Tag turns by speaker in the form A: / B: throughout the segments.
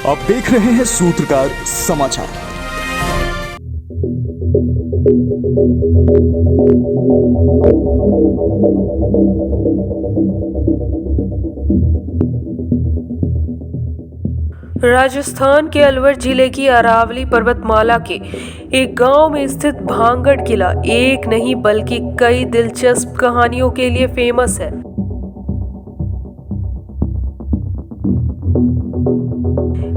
A: आप देख रहे हैं सूत्रकार समाचार।
B: राजस्थान के अलवर जिले की अरावली पर्वतमाला के एक गांव में स्थित भांगड़ किला एक नहीं बल्कि कई दिलचस्प कहानियों के लिए फेमस है।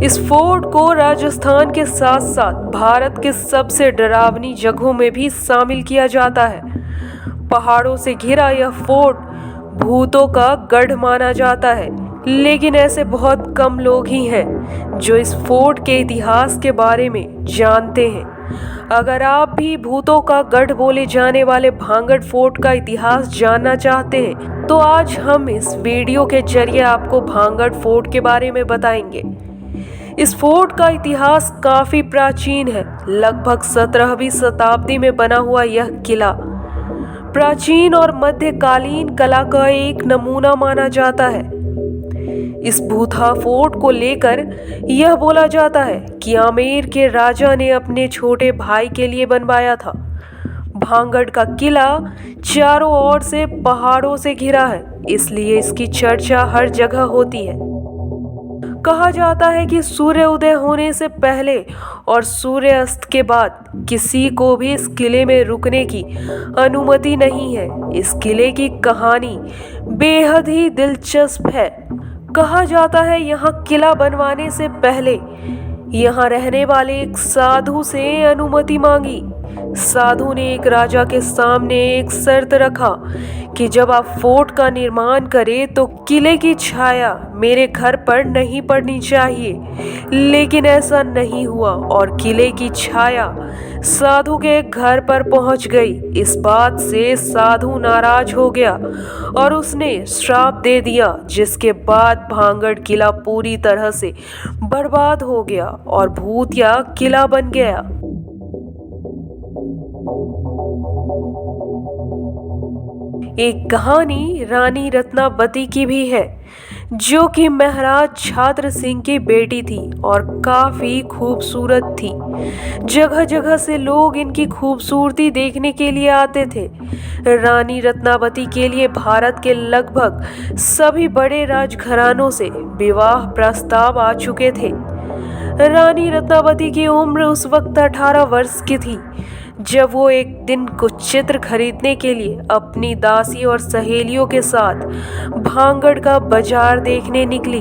B: इस फोर्ट को राजस्थान के साथ साथ भारत के सबसे डरावनी जगहों में भी शामिल किया जाता है। पहाड़ों से घिरा यह फोर्ट भूतों का गढ़ माना जाता है, लेकिन ऐसे बहुत कम लोग ही हैं जो इस फोर्ट के इतिहास के बारे में जानते हैं। अगर आप भी भूतों का गढ़ बोले जाने वाले भांगड़ फोर्ट का इतिहास जानना चाहते हैं तो आज हम इस वीडियो के जरिए आपको भांगड़ फोर्ट के बारे में बताएंगे। इस फोर्ट का इतिहास काफी प्राचीन है। लगभग 17वीं शताब्दी में बना हुआ यह किला प्राचीन और मध्यकालीन कला का एक नमूना माना जाता है। इस भूथा फोर्ट को लेकर यह बोला जाता है कि आमेर के राजा ने अपने छोटे भाई के लिए बनवाया था। भांगड़ का किला चारों ओर से पहाड़ों से घिरा है, इसलिए इसकी चर्चा हर जगह होती है। कहा जाता है कि सूर्य उदय होने से पहले और सूर्य अस्त के बाद किसी को भी इस किले में रुकने की अनुमति नहीं है। इस किले की कहानी बेहद ही दिलचस्प है। कहा जाता है यहाँ किला बनवाने से पहले यहाँ रहने वाले एक साधु से अनुमति मांगी। साधु ने एक राजा के सामने एक शर्त रखा कि जब आप फोर्ट का निर्माण करें तो किले की छाया मेरे घर पर नहीं पड़नी चाहिए। लेकिन ऐसा नहीं हुआ और किले की छाया साधु के घर पर पहुंच गई। इस बात से साधु नाराज हो गया और उसने श्राप दे दिया, जिसके बाद भांगड़ किला पूरी तरह से बर्बाद हो गया और भूतिया किला बन गया। एक कहानी रानी रत्नावती की भी है, जो कि महाराज छात्र सिंह की बेटी थी और काफी खूबसूरत थी। जगह जगह से लोग इनकी खूबसूरती देखने के लिए आते थे। रानी रत्नावती के लिए भारत के लगभग सभी बड़े राजघरानों से विवाह प्रस्ताव आ चुके थे। रानी रत्नावती की उम्र उस वक्त 18 वर्ष की थी जब वो एक दिन कुछ चित्र खरीदने के लिए अपनी दासी और सहेलियों के साथ भांगड़ का बाजार देखने निकली।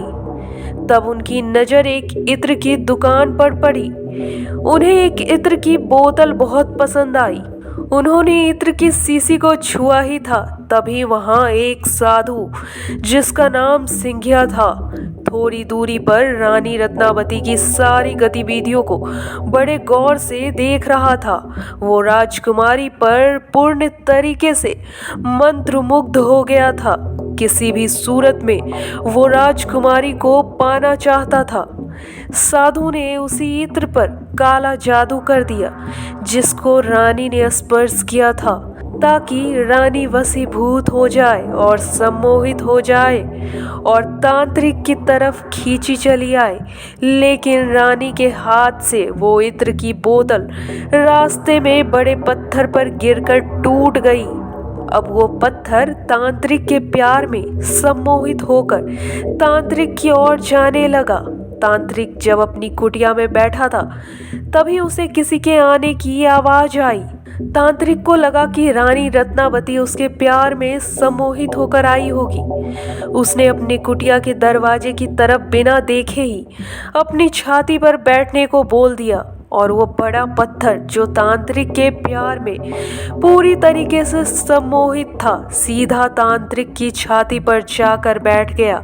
B: तब उनकी नजर एक इत्र की दुकान पर पड़ी। उन्हें एक इत्र की बोतल बहुत पसंद आई। उन्होंने इत्र की शीशी को छुआ ही था, तभी वहां एक साधु जिसका नाम सिंघिया था थोड़ी दूरी पर रानी रत्नावती की सारी गतिविधियों को बड़े गौर से देख रहा था। वो राजकुमारी पर पूर्ण तरीके से मंत्रमुग्ध हो गया था। किसी भी सूरत में वो राजकुमारी को पाना चाहता था। साधु ने उसी इत्र पर काला जादू कर दिया, जिसको रानी ने स्पर्श किया था ताकि रानी वशीभूत हो जाए और सम्मोहित हो जाए और तांत्रिक की तरफ खींची चली आए। लेकिन रानी के हाथ से वो इत्र की बोतल रास्ते में बड़े पत्थर पर गिरकर टूट गई। अब वो पत्थर तांत्रिक के प्यार में सम्मोहित होकर तांत्रिक की ओर जाने लगा। तांत्रिक जब अपनी कुटिया में बैठा था तभी उसे किसी के आने की आवाज आई। तांत्रिक को लगा कि रानी रत्नावती उसके प्यार में सम्मोहित होकर आई होगी। उसने अपने कुटिया के दरवाजे की तरफ बिना देखे ही अपनी छाती पर बैठने को बोल दिया और वो बड़ा पत्थर जो तांत्रिक के प्यार में पूरी तरीके से सम्मोहित था सीधा तांत्रिक की छाती पर जाकर बैठ गया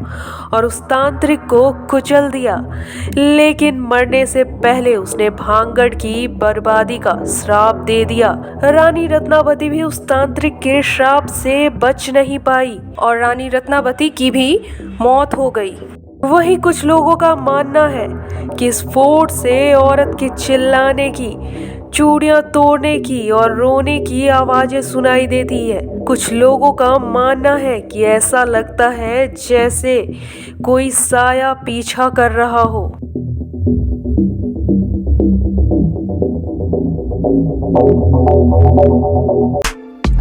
B: और उस तांत्रिक को कुचल दिया। लेकिन मरने से पहले उसने भांगड़ की बर्बादी का श्राप दे दिया। रानी रत्नावती भी उस तांत्रिक के श्राप से बच नहीं पाई और रानी रत्नावती की भी मौत हो गई। वहीं कुछ लोगों का मानना है कि इस फोर्ट से औरत के चिल्लाने की, चूड़ियां तोड़ने की और रोने की आवाजें सुनाई देती है। कुछ लोगों का मानना है कि ऐसा लगता है जैसे कोई साया पीछा कर रहा हो।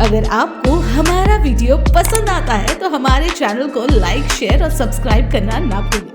C: अगर आपको हमारा वीडियो पसंद आता है तो हमारे चैनल को लाइक, शेयर और सब्सक्राइब करना ना भूलें।